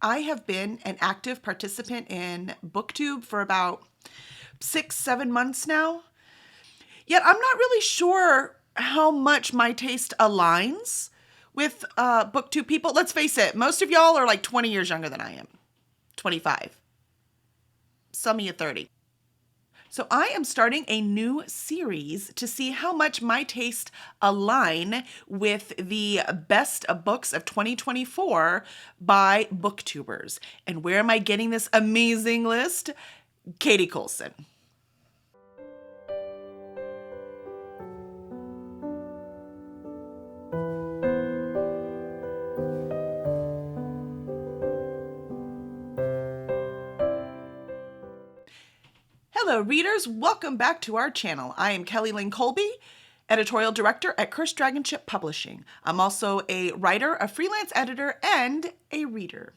I have been an active participant in BookTube for about 6-7 months now. Yet I'm not really sure how much my taste aligns with BookTube people. Let's face it, most of y'all are like 20 years younger than I am. 25. Some of you 30. So I am starting a new series to see how much my tastes align with the best books of 2024 by BookTubers. And where am I getting this amazing list? Katie Coulson. Hello readers, welcome back to our channel. I am Kelly Lynn Colby, editorial director at Cursed Dragon Ship Publishing. I'm also a writer, a freelance editor, and a reader.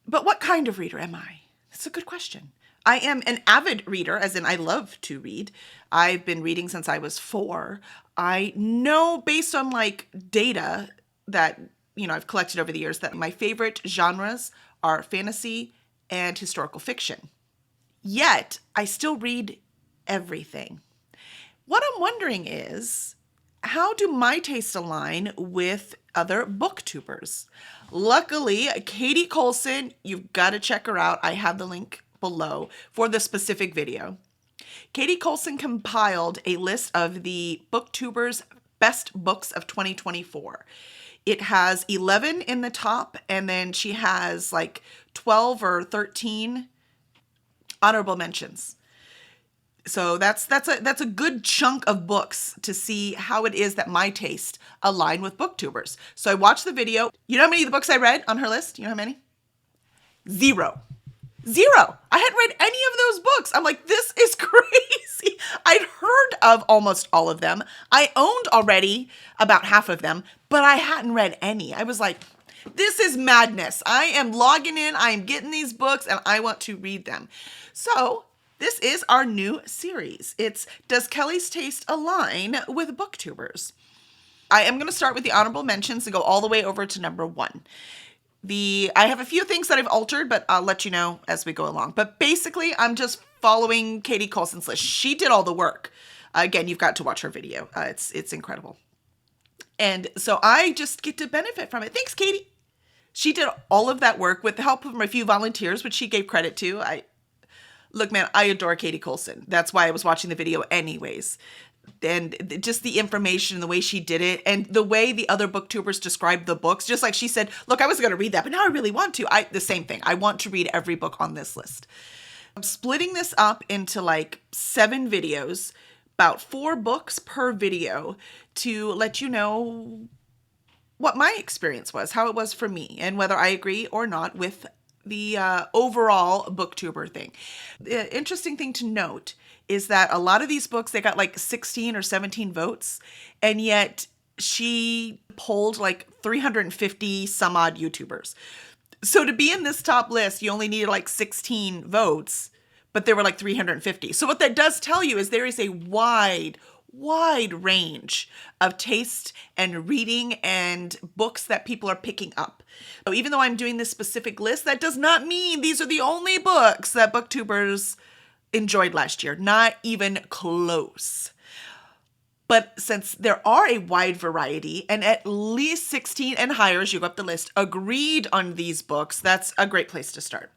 But what kind of reader am I? That's a good question. I am an avid reader, as in I love to read. I've been reading since I was 4. I know based on like data that, I've collected over the years that my favorite genres are fantasy and historical fiction. Yet, I still read everything. What I'm wondering is, how do my tastes align with other booktubers? Luckily, Katie Coulson, you've got to check her out. I have the link below for the specific video. Katie Coulson compiled a list of the booktubers' best books of 2024. It has 11 in the top, and then she has like 12 or 13 honorable mentions. So that's a good chunk of books to see how it is that my taste align with booktubers. So I watched the video. You know how many of the books I read on her list? You know how many? 0. I hadn't read any of those books. I'm like, this is crazy. I'd heard of almost all of them. I owned already about half of them, but I hadn't read any. I was like, this is madness. I am logging in, I am getting these books, and I want to read them. So this is our new series. It's Does Kelly's Taste Align with Booktubers? I am going to start with the honorable mentions and go all the way over to number 1. I have a few things that I've altered, but I'll let you know as we go along. But basically, I'm just following Katie Coulson's list. She did all the work. Again, you've got to watch her video. It's incredible. And so I just get to benefit from it. Thanks, Katie. She did all of that work with the help of a few volunteers, which she gave credit to. Look, man, I adore Katie Coulson. That's why I was watching the video anyways. And just the information and the way she did it and the way the other booktubers described the books, just like she said, look, I was going to read that, but now I really want to. The same thing. I want to read every book on this list. I'm splitting this up into like 7 videos, about 4 books per video to let you know what my experience was, how it was for me, and whether I agree or not with the overall booktuber thing. The interesting thing to note is that a lot of these books, they got like 16 or 17 votes, and yet she polled like 350 some odd YouTubers. So to be in this top list, you only needed like 16 votes, but there were like 350. So what that does tell you is there is a wide range of taste and reading and books that people are picking up. So even though I'm doing this specific list, that does not mean these are the only books that booktubers enjoyed last year. Not even close. But since there are a wide variety and at least 16 and higher as you go up the list agreed on these books, that's a great place to start.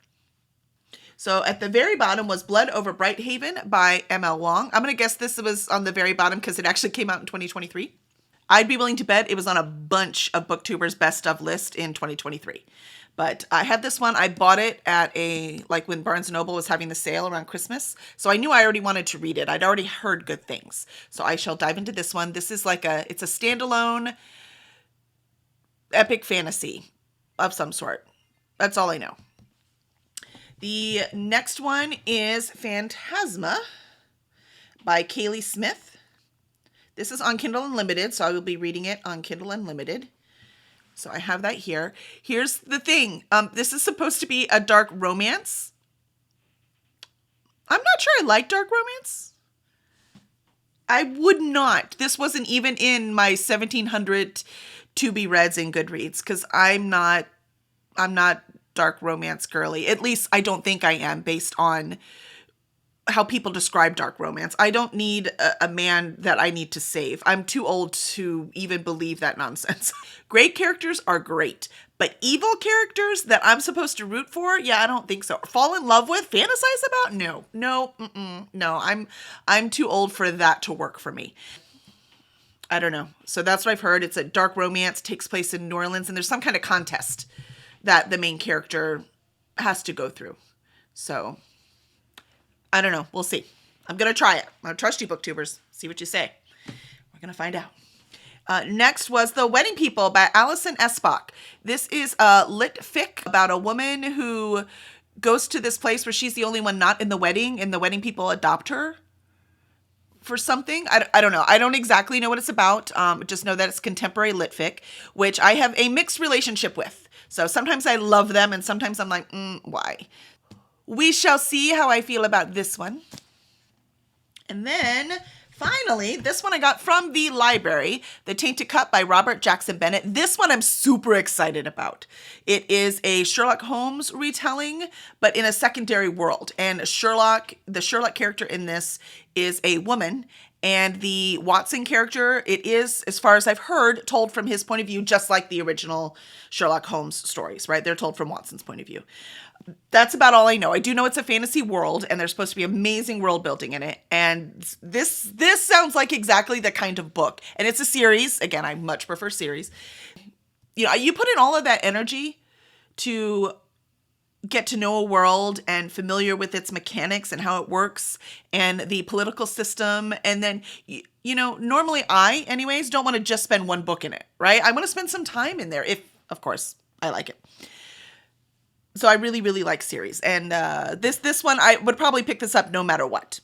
So at the very bottom was Blood Over Brighthaven by M.L. Wong. I'm going to guess this was on the very bottom because it actually came out in 2023. I'd be willing to bet it was on a bunch of booktubers' best of list in 2023. But I had this one. I bought it at when Barnes & Noble was having the sale around Christmas. So I knew I already wanted to read it. I'd already heard good things. So I shall dive into this one. This is it's a standalone epic fantasy of some sort. That's all I know. The next one is Phantasma by Kaylee Smith. This is on Kindle Unlimited, so I will be reading it on Kindle Unlimited. So I have that here. Here's the thing. This is supposed to be a dark romance. I'm not sure I like dark romance. I would not. This wasn't even in my 1,700 to-be-reads in Goodreads because I'm not I'm not dark romance girly. At least I don't think I am, based on how people describe dark romance. I don't need a man that I need to save. I'm too old to even believe that nonsense. Great characters are great, but evil characters that I'm supposed to root for? Yeah, I don't think so. Fall in love with? Fantasize about? No. No, I'm too old for that to work for me. I don't know. So that's what I've heard. It's a dark romance, takes place in New Orleans, and there's some kind of contest that the main character has to go through. So I don't know. We'll see. I'm going to try it. I'm going to trust you, BookTubers. See what you say. We're going to find out. Next was The Wedding People by Alison Espach. This is a lit fic about a woman who goes to this place where she's the only one not in the wedding, and the wedding people adopt her for something. I don't know. I don't exactly know what it's about. Just know that it's contemporary lit fic, which I have a mixed relationship with. So sometimes I love them, and sometimes I'm like, why? We shall see how I feel about this one. And then finally, this one I got from the library, The Tainted Cup by Robert Jackson Bennett. This one I'm super excited about. It is a Sherlock Holmes retelling, but in a secondary world. And the Sherlock character in this is a woman. And the Watson character, it is, as far as I've heard, told from his point of view, just like the original Sherlock Holmes stories, right? They're told from Watson's point of view. That's about all I know. I do know it's a fantasy world, and there's supposed to be amazing world building in it. And this sounds like exactly the kind of book. And it's a series. Again, I much prefer series. You know, you put in all of that energy to get to know a world and familiar with its mechanics and how it works and the political system. And then, you know, normally I, anyways, don't want to just spend one book in it, right? I want to spend some time in there if, of course, I like it. So I really, really like series. And this one, I would probably pick this up no matter what.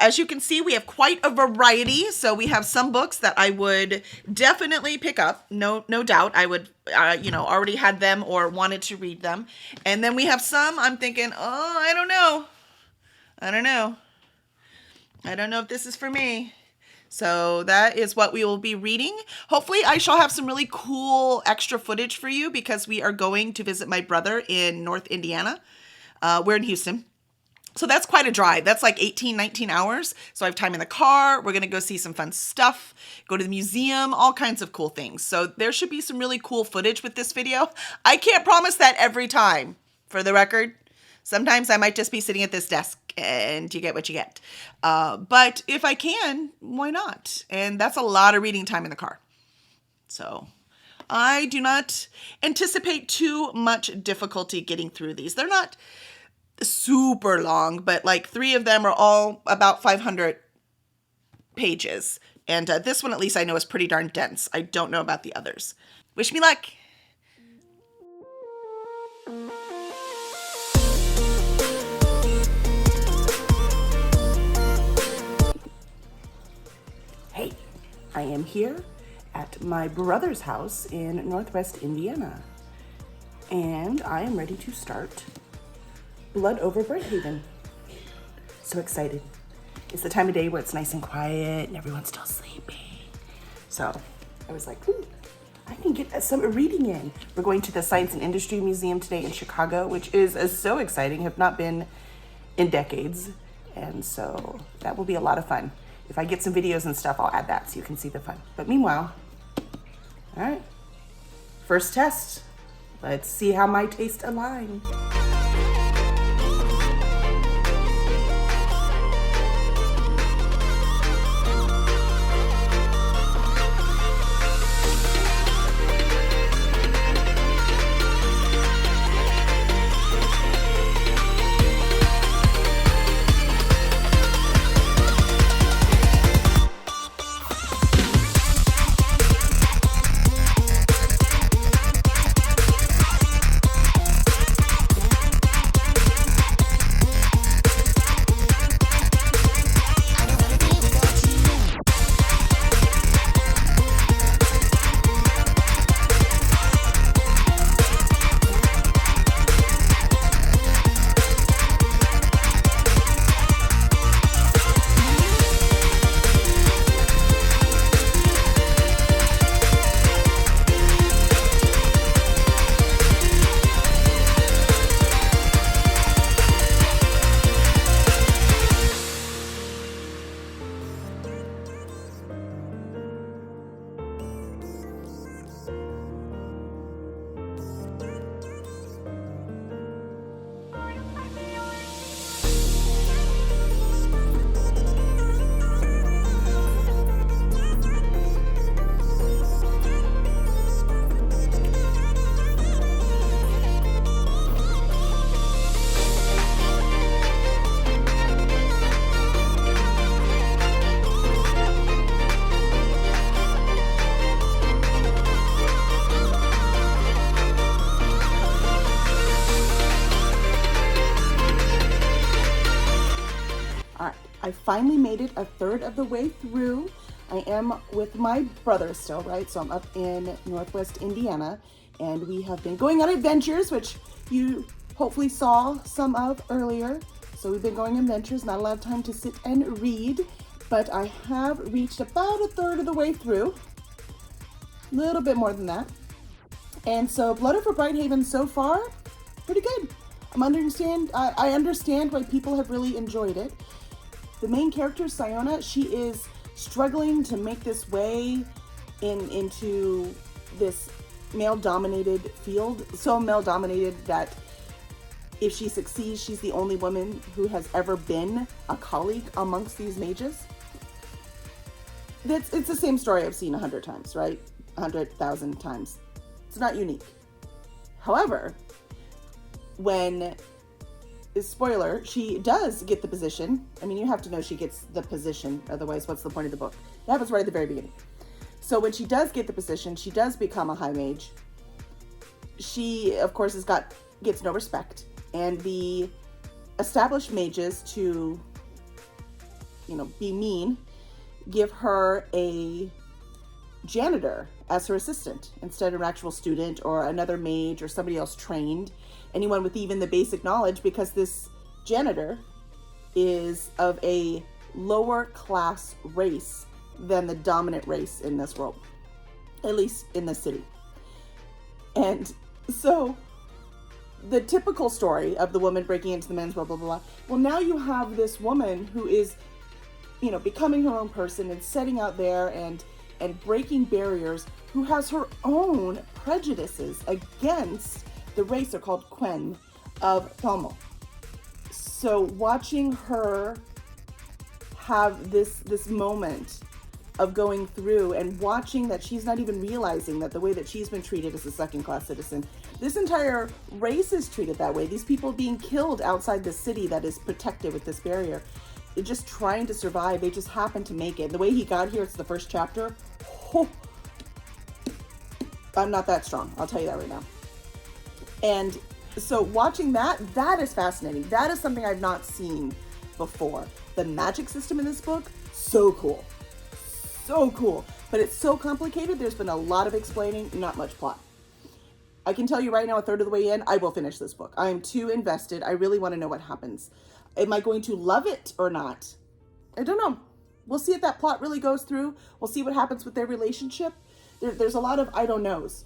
As you can see, we have quite a variety. So we have some books that I would definitely pick up. No doubt. I would, already had them or wanted to read them. And then we have some I'm thinking, I don't know. I don't know if this is for me. So that is what we will be reading. Hopefully I shall have some really cool extra footage for you because we are going to visit my brother in North Indiana. We're in Houston. So that's quite a drive. That's like 18, 19 hours. So I have time in the car. We're going to go see some fun stuff, go to the museum, all kinds of cool things. So there should be some really cool footage with this video. I can't promise that every time, for the record. Sometimes I might just be sitting at this desk and you get what you get. But if I can, why not? And that's a lot of reading time in the car. So I do not anticipate too much difficulty getting through these. They're not super long, but like 3 of them are all about 500 pages. And this one, at least I know, is pretty darn dense. I don't know about the others. Wish me luck. Hey, I am here at my brother's house in Northwest Indiana. And I am ready to start Blood Over Brighthaven. So excited. It's the time of day where it's nice and quiet and everyone's still sleeping. So I was like, I can get some reading in. We're going to the Science and Industry Museum today in Chicago, which is so exciting. Have not been in decades. And so that will be a lot of fun. If I get some videos and stuff, I'll add that so you can see the fun. But meanwhile, all right, first test. Let's see how my tastes align. I finally made it a third of the way through. I am with my brother still, right? So I'm up in Northwest Indiana, and we have been going on adventures, which you hopefully saw some of earlier. So we've been going on adventures, not a lot of time to sit and read, but I have reached about a third of the way through. A little bit more than that. And so Blood Over Brighthaven so far, pretty good. I understand why people have really enjoyed it. The main character, Siona, she is struggling to make this way into this male-dominated field. So male-dominated that if she succeeds, she's the only woman who has ever been a colleague amongst these mages. It's the same story I've seen 100 times, right? 100,000 times. It's not unique. However, spoiler, she does get the position. I mean, you have to know she gets the position. Otherwise, what's the point of the book? It happens right at the very beginning. So when she does get the position, she does become a high mage. She, of course, gets no respect. And the established mages, to, be mean, give her a janitor as her assistant instead of an actual student or another mage or somebody else trained, anyone with even the basic knowledge, because this janitor is of a lower class race than the dominant race in this world, at least in this city. And so the typical story of the woman breaking into the men's world, blah, blah, blah. Well, now you have this woman who is, becoming her own person and setting out there and breaking barriers, who has her own prejudices against the race, are called Quen, of Thomo. So watching her have this moment of going through and watching that she's not even realizing that the way that she's been treated as a second-class citizen, this entire race is treated that way. These people being killed outside the city that is protected with this barrier, they're just trying to survive. They just happen to make it. The way he got here, it's the first chapter. Oh, I'm not that strong. I'll tell you that right now. And so watching that is fascinating. That is something I've not seen before. The magic system in this book, so cool. So cool. But it's so complicated. There's been a lot of explaining, not much plot. I can tell you right now, a third of the way in, I will finish this book. I am too invested. I really want to know what happens. Am I going to love it or not? I don't know. We'll see if that plot really goes through. We'll see what happens with their relationship. There's a lot of I don't knows.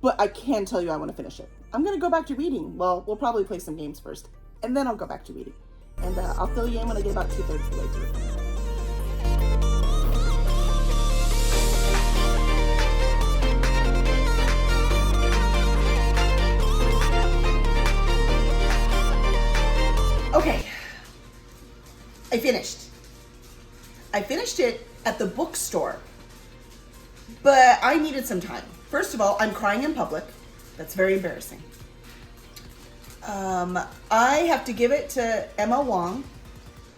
But I can tell you I want to finish it. I'm going to go back to reading. Well, we'll probably play some games first. And then I'll go back to reading. And I'll fill you in when I get about 2/3 of the way through. Okay, I finished it at the bookstore, but I needed some time. First of all, I'm crying in public. That's very embarrassing. I have to give it to Emma Wong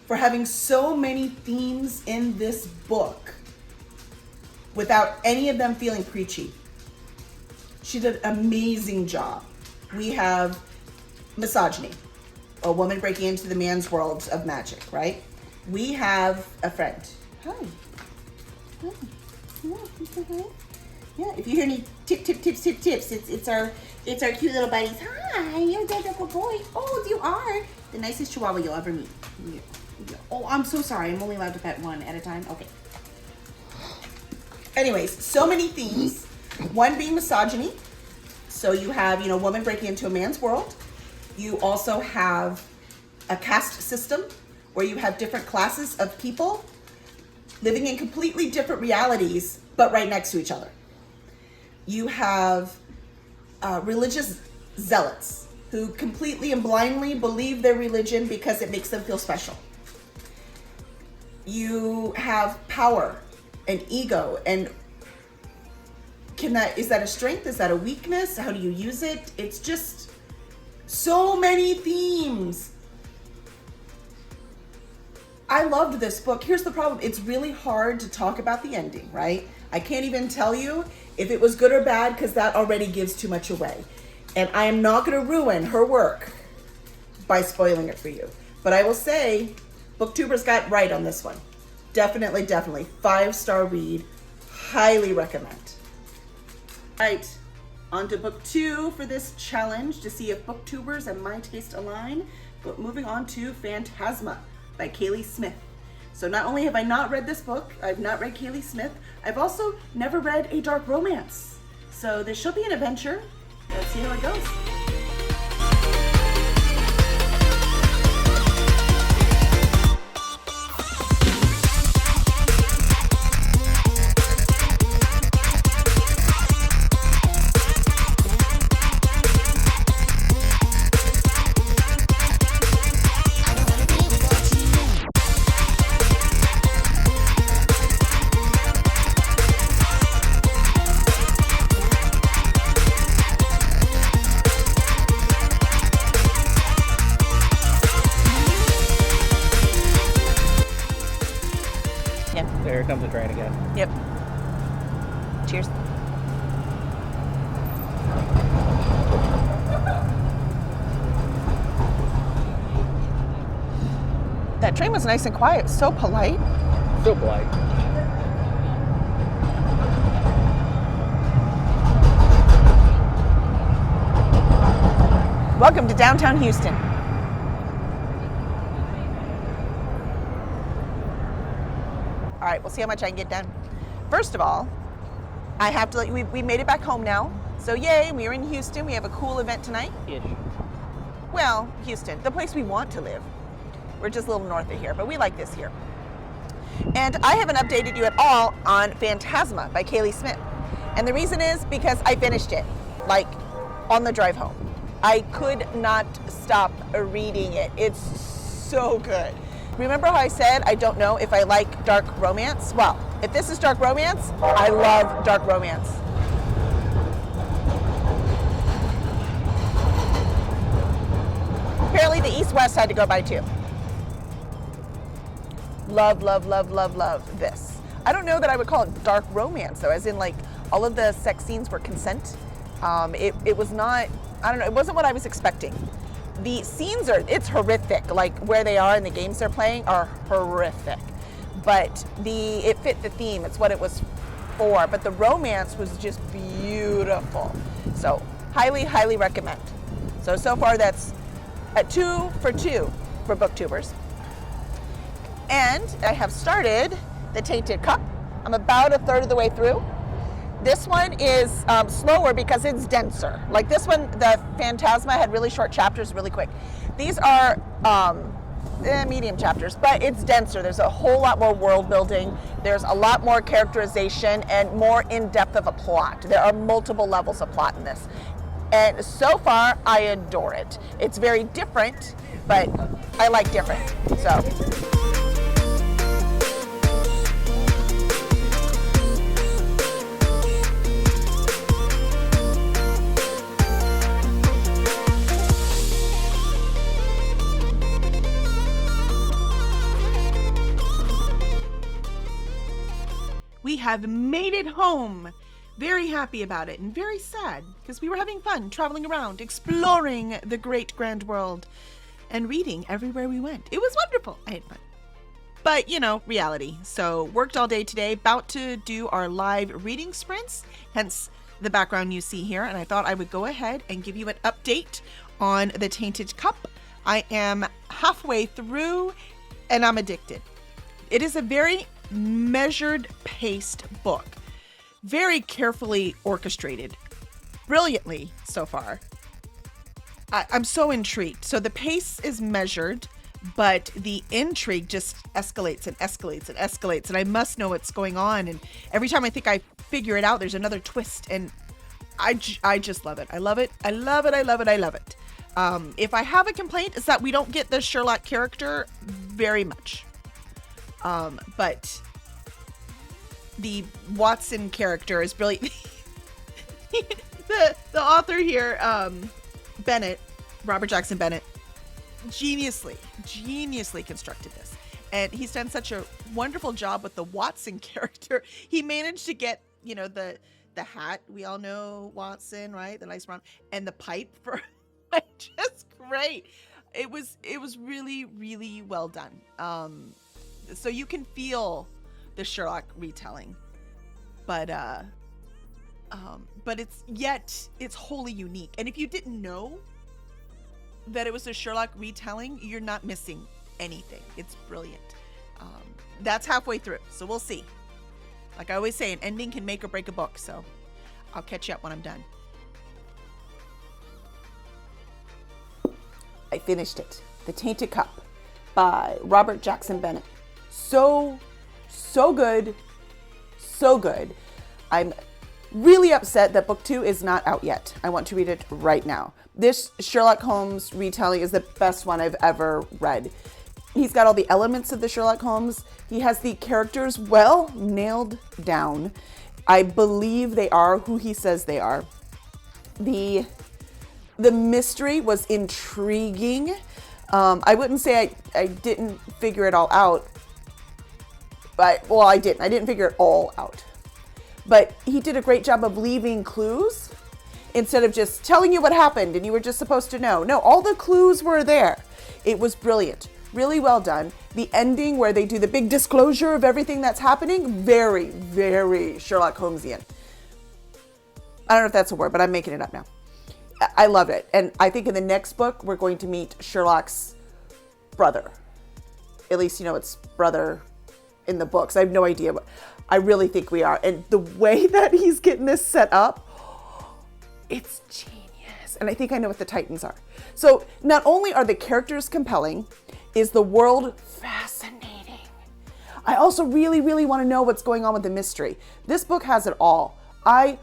for having so many themes in this book without any of them feeling preachy. She did an amazing job. We have misogyny, a woman breaking into the man's world of magic, right? We have a friend. Hi. Hi. Yeah, yeah, if you hear any tips, it's our cute little buddies. Hi, you're the little boy. Oh, you are the nicest chihuahua you'll ever meet. Yeah. Oh, I'm so sorry. I'm only allowed to pet one at a time. Okay. Anyways, so many themes. One being misogyny. So you have, woman breaking into a man's world. You also have a caste system where you have different classes of people living in completely different realities, but right next to each other. You have religious zealots who completely and blindly believe their religion because it makes them feel special. You have power and ego, and is that a strength? Is that a weakness? How do you use it? It's just so many themes. I loved this book. Here's the problem. It's really hard to talk about the ending, right? I can't even tell you if it was good or bad because that already gives too much away. And I am not going to ruin her work by spoiling it for you. But I will say, BookTubers got right on this one. Definitely, definitely. 5-star read. Highly recommend. All right, on to book 2 for this challenge to see if BookTubers and my taste align. But moving on to Phantasma by Kaylee Smith. So not only have I not read this book, I've not read Kaylee Smith, I've also never read a dark romance. So this should be an adventure. Let's see how it goes. Here comes the train again. Yep. Cheers. That train was nice and quiet. So polite. So polite. Welcome to downtown Houston. All right, we'll see how much I can get done. First of all, I have to let you, we made it back home now. So yay, we are in Houston. We have a cool event tonight. Ish. Well, Houston, the place we want to live. We're just a little north of here, but we like this here. And I haven't updated you at all on Phantasma by Kaylee Smith. And the reason is because I finished it, like, on the drive home. I could not stop reading it. It's so good. Remember how I said I don't know if I like dark romance? Well, if this is dark romance, I love dark romance. Apparently the East-West had to go by too. Love, love, love, love, love this. I don't know that I would call it dark romance though, as in like all of the sex scenes were consent. It was not, I don't know, it wasn't what I was expecting. The scenes it's horrific, like where they are and the games they're playing are horrific. But it fit the theme, it's what it was for. But the romance was just beautiful. So highly, highly recommend. So far that's a 2 for 2 for BookTubers. And I have started the Tainted Cup. I'm about a third of the way through. This one is slower because it's denser. Like this one, the Phantasma had really short chapters, really quick. These are medium chapters, but it's denser. There's a whole lot more world building. There's a lot more characterization and more in-depth of a plot. There are multiple levels of plot in this. And so far, I adore it. It's very different, but I like different, so. We have made it home. Very happy about it and very sad because we were having fun traveling around, exploring the great grand world and reading everywhere we went. It was wonderful. I had fun. But, you know, reality. So worked all day today, about to do our live reading sprints, hence the background you see here. And I thought I would go ahead and give you an update on the Tainted Cup. I am halfway through and I'm addicted. It is a very measured paced book, very carefully orchestrated, brilliantly so far. I'm so intrigued. So the pace is measured, but the intrigue just escalates and escalates and escalates, and I must know what's going on. And every time I think I figure it out, there's another twist, and I just love it. I love it. I love it. I love it. I love it. If I have a complaint, it's that we don't get the Sherlock character very much. But the Watson character is brilliant. the author here, Bennett, Robert Jackson Bennett, geniusly constructed this. And he's done such a wonderful job with the Watson character. He managed to get, you know, the hat. We all know Watson, right? The nice brown. And the pipe for just great. it was really, really well done. So you can feel the Sherlock retelling, but it's wholly unique. And if you didn't know that it was a Sherlock retelling, you're not missing anything. It's brilliant. That's halfway through, so we'll see. Like I always say, an ending can make or break a book, so I'll catch you up when I'm done. I finished it. The Tainted Cup by Robert Jackson Bennett. So good. So good. I'm really upset that book 2 is not out yet. I want to read it right now. This Sherlock Holmes retelling is the best one I've ever read. He's got all the elements of the Sherlock Holmes. He has the characters well nailed down. I believe they are who he says they are. The mystery was intriguing. I wouldn't say I didn't figure it all out. I didn't. I didn't figure it all out. But he did a great job of leaving clues instead of just telling you what happened and you were just supposed to know. No, all the clues were there. It was brilliant. Really well done. The ending where they do the big disclosure of everything that's happening, very, very Sherlock Holmesian. I don't know if that's a word, but I'm making it up now. I love it. And I think in the next book, we're going to meet Sherlock's brother. At least, it's brother in the books. I have no idea, but I really think we are. And the way that he's getting this set up, it's genius. And I think I know what the Titans are. So not only are the characters compelling, is the world fascinating. I also really, really want to know what's going on with the mystery. This book has it all. I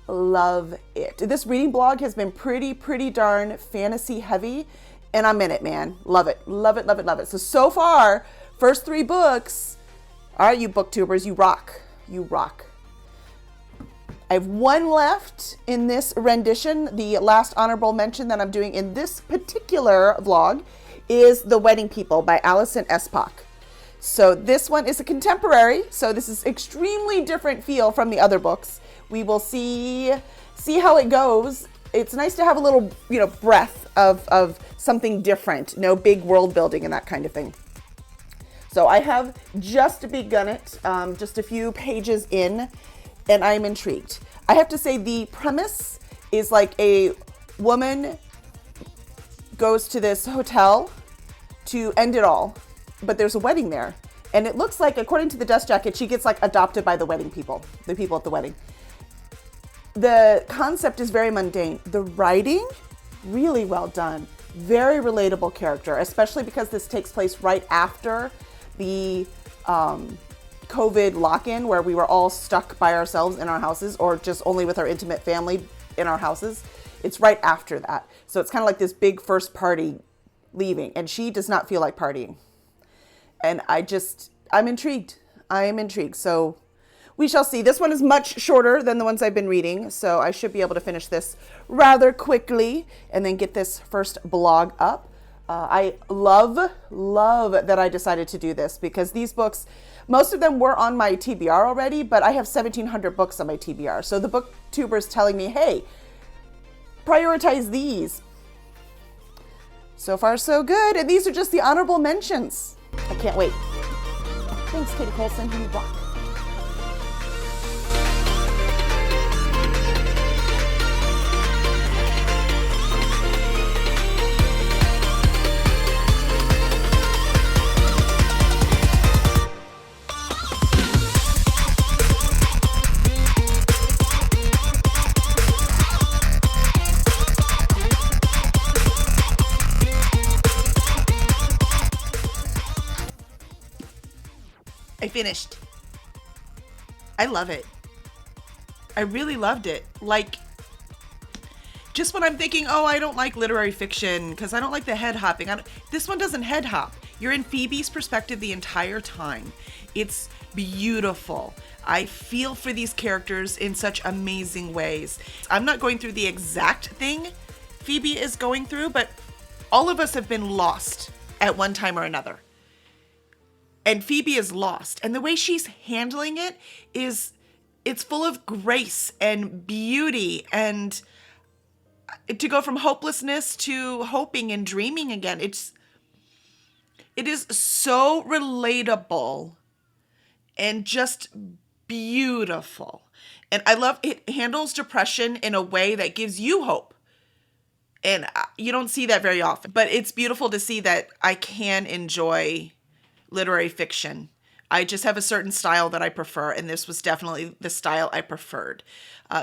love it. This reading blog has been pretty darn fantasy heavy, and I'm in it, man. Love it. Love it, love it, love it. So far, first 3 books, all right, you booktubers, you rock. You rock. I have 1 left in this rendition. The last honorable mention that I'm doing in this particular vlog is The Wedding People by Alison Espach. So this one is a contemporary, so this is extremely different feel from the other books. We will see how it goes. It's nice to have a little, breath of something different, no big world building and that kind of thing. So I have just begun it, just a few pages in, and I'm intrigued. I have to say the premise is like a woman goes to this hotel to end it all, but there's a wedding there. And it looks like, according to the dust jacket, she gets adopted by the wedding people, the people at the wedding. The concept is very mundane. The writing, really well done. Very relatable character, especially because this takes place right after the COVID lock-in, where we were all stuck by ourselves in our houses or just only with our intimate family in our houses. It's right after that. So it's kind of like this big first party leaving, and she does not feel like partying. And I'm intrigued. I am intrigued. So we shall see. This one is much shorter than the ones I've been reading, so I should be able to finish this rather quickly and then get this first blog up. I love that I decided to do this, because these books, most of them were on my TBR already, but I have 1,700 books on my TBR. So the booktuber's telling me, hey, prioritize these. So far, so good. And these are just the honorable mentions. I can't wait. Thanks, Katie Colson. You rock. I finished. I love it. I really loved it. Like, just when I'm thinking, oh, I don't like literary fiction because I don't like the head hopping. This one doesn't head hop. You're in Phoebe's perspective the entire time. It's beautiful. I feel for these characters in such amazing ways. I'm not going through the exact thing Phoebe is going through, but all of us have been lost at one time or another. And Phoebe is lost. And the way she's handling it it's full of grace and beauty. And to go from hopelessness to hoping and dreaming again. It is so relatable and just beautiful. And I love it handles depression in a way that gives you hope. And you don't see that very often, but it's beautiful to see that I can enjoy literary fiction. I just have a certain style that I prefer, and this was definitely the style I preferred.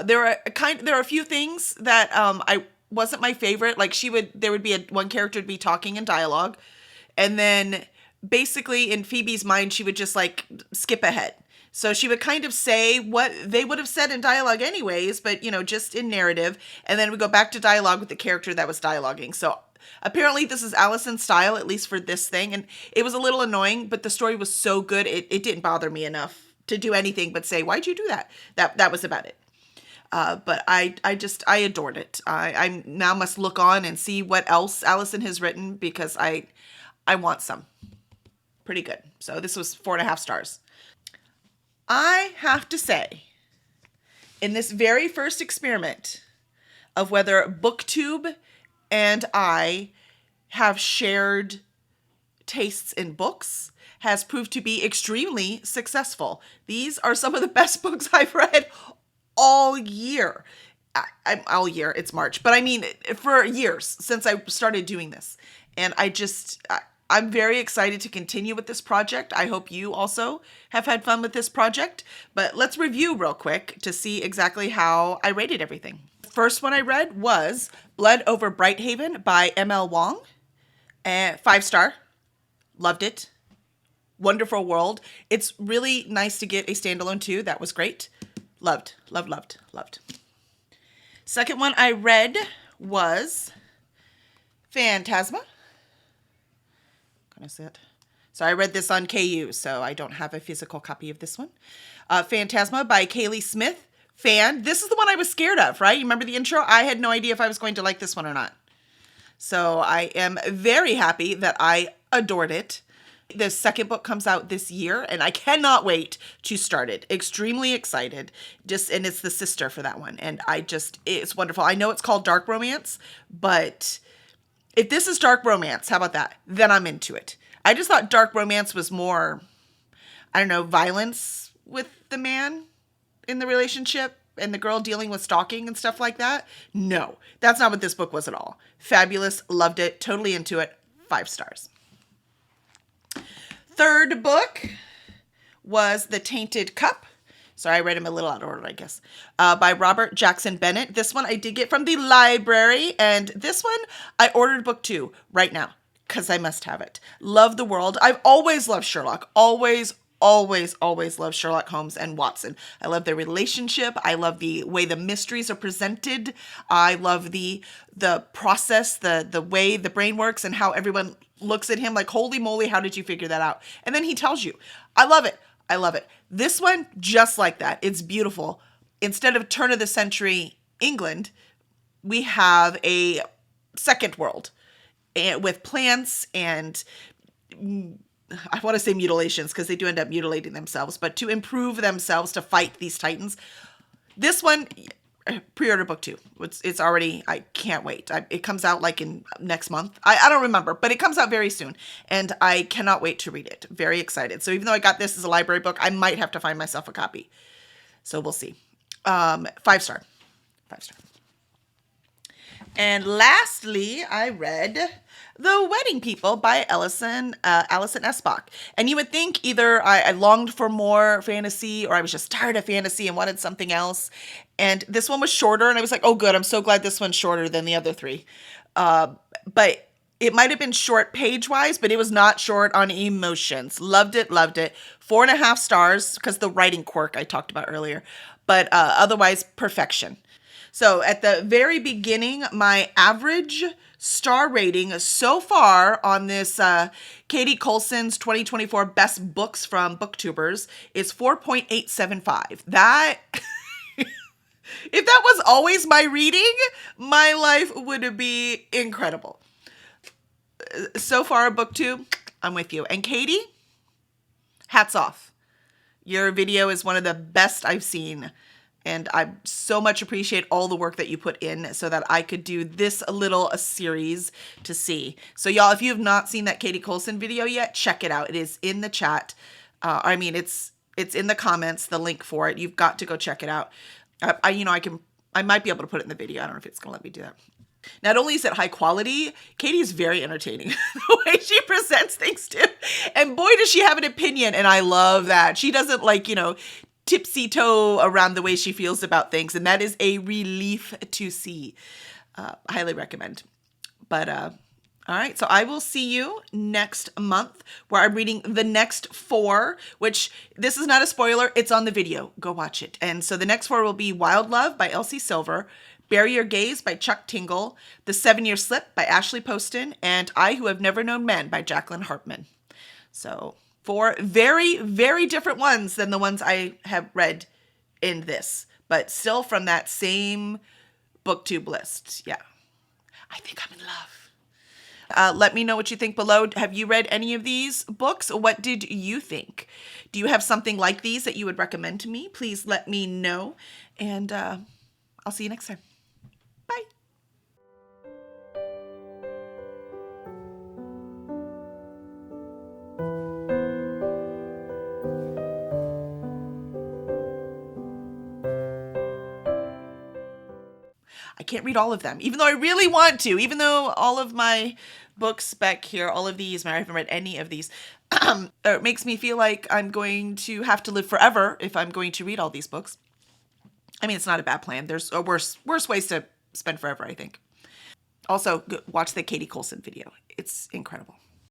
There are a few things that I wasn't my favorite. Like there would be one character would be talking in dialogue, and then basically in Phoebe's mind, she would just like skip ahead. So she would kind of say what they would have said in dialogue anyways, but just in narrative. And then we go back to dialogue with the character that was dialoguing. So apparently this is Allison's style, at least for this thing. And it was a little annoying, but the story was so good. It didn't bother me enough to do anything but say, why'd you do that? That was about it. But I adored it. I now must look on and see what else Allison has written because I want some. Pretty good. So this was 4.5 stars. I have to say, in this very first experiment of whether BookTube and I have shared tastes in books has proved to be extremely successful. These are some of the best books I've read all year. All year, it's March, but I mean for years since I started doing this. And I'm very excited to continue with this project. I hope you also have had fun with this project. But let's review real quick to see exactly how I rated everything. First one I read was Blood Over Brighthaven by M.L. Wong. 5 star. Loved it. Wonderful world. It's really nice to get a standalone too. That was great. Loved. Second one I read was Phantasma. Can I see it? So I read this on KU, so I don't have a physical copy of this one. Phantasma by Kaylee Smith. This is the one I was scared of, right? You remember the intro? I had no idea if I was going to like this one or not. So I am very happy that I adored it. The second book comes out this year, and I cannot wait to start it. Extremely excited. And it's the sister for that one. And it's wonderful. I know it's called dark romance, but if this is dark romance, how about that? Then I'm into it. I just thought dark romance was more, I don't know, violence with the man in the relationship and the girl dealing with stalking and stuff like that. No, that's not what this book was at all. Fabulous. Loved it. Totally into it. 5 stars. Third book was The Tainted Cup. Sorry, I read him a little out of order, I guess. By Robert Jackson Bennett. This one I did get from the library. And this one I ordered book 2 right now because I must have it. Love the world. I've always loved Sherlock. Always loved Sherlock Holmes and Watson. I love their relationship. I love the way the mysteries are presented. I love the process, the way the brain works and how everyone looks at him like, holy moly, how did you figure that out? And then he tells you. I love it. This one, just like that. It's beautiful. Instead of turn of the century England, we have a second world with plants and I want to say mutilations because they do end up mutilating themselves, but to improve themselves to fight these titans. This one, pre-order book 2. It's already, I can't wait. It comes out like in next month. I don't remember, but it comes out very soon. And I cannot wait to read it. Very excited. So even though I got this as a library book, I might have to find myself a copy. So we'll see. 5 star. 5 star. And lastly, I read The Wedding People by Alison Espach. And you would think either I longed for more fantasy or I was just tired of fantasy and wanted something else. And this one was shorter and I was like, oh good, I'm so glad this one's shorter than the other 3. But it might have been short page-wise, but it was not short on emotions. Loved it. 4.5 stars because the writing quirk I talked about earlier. But otherwise, perfection. So at the very beginning, my average star rating so far on this Katie Coulson's 2024 Best Books from BookTubers is 4.875. That, if that was always my reading, my life would be incredible. So far, BookTube, I'm with you. And Katie, hats off. Your video is one of the best I've seen And I so much appreciate all the work that you put in so that I could do this a series to see. So y'all, if you have not seen that Katie Coulson video yet, check it out. It is in the chat. It's in the comments, the link for it. You've got to go check it out. I might be able to put it in the video. I don't know if it's going to let me do that. Not only is it high quality, Katie's very entertaining the way she presents things too. And boy, does she have an opinion. And I love that. She doesn't tipsy toe around the way she feels about things. And that is a relief to see. Highly recommend. But, all right, so I will see you next month where I'm reading the next 4, which this is not a spoiler. It's on the video. Go watch it. And so the next 4 will be Wild Love by Elsie Silver, Bury Your Gaze by Chuck Tingle, The 7-Year Slip by Ashley Poston, and I Who Have Never Known Men by Jacqueline Hartman. So 4 very, very different ones than the ones I have read in this, but still from that same BookTube list. Yeah. I think I'm in love. Let me know what you think below. Have you read any of these books? What did you think? Do you have something like these that you would recommend to me? Please let me know. And I'll see you next time. Bye. I can't read all of them, even though I really want to, even though all of my books back here, all of these, I haven't read any of these, it makes me feel like I'm going to have to live forever if I'm going to read all these books. I mean, it's not a bad plan. There's worse ways to spend forever, I think. Also, watch the Katie Coulson video. It's incredible.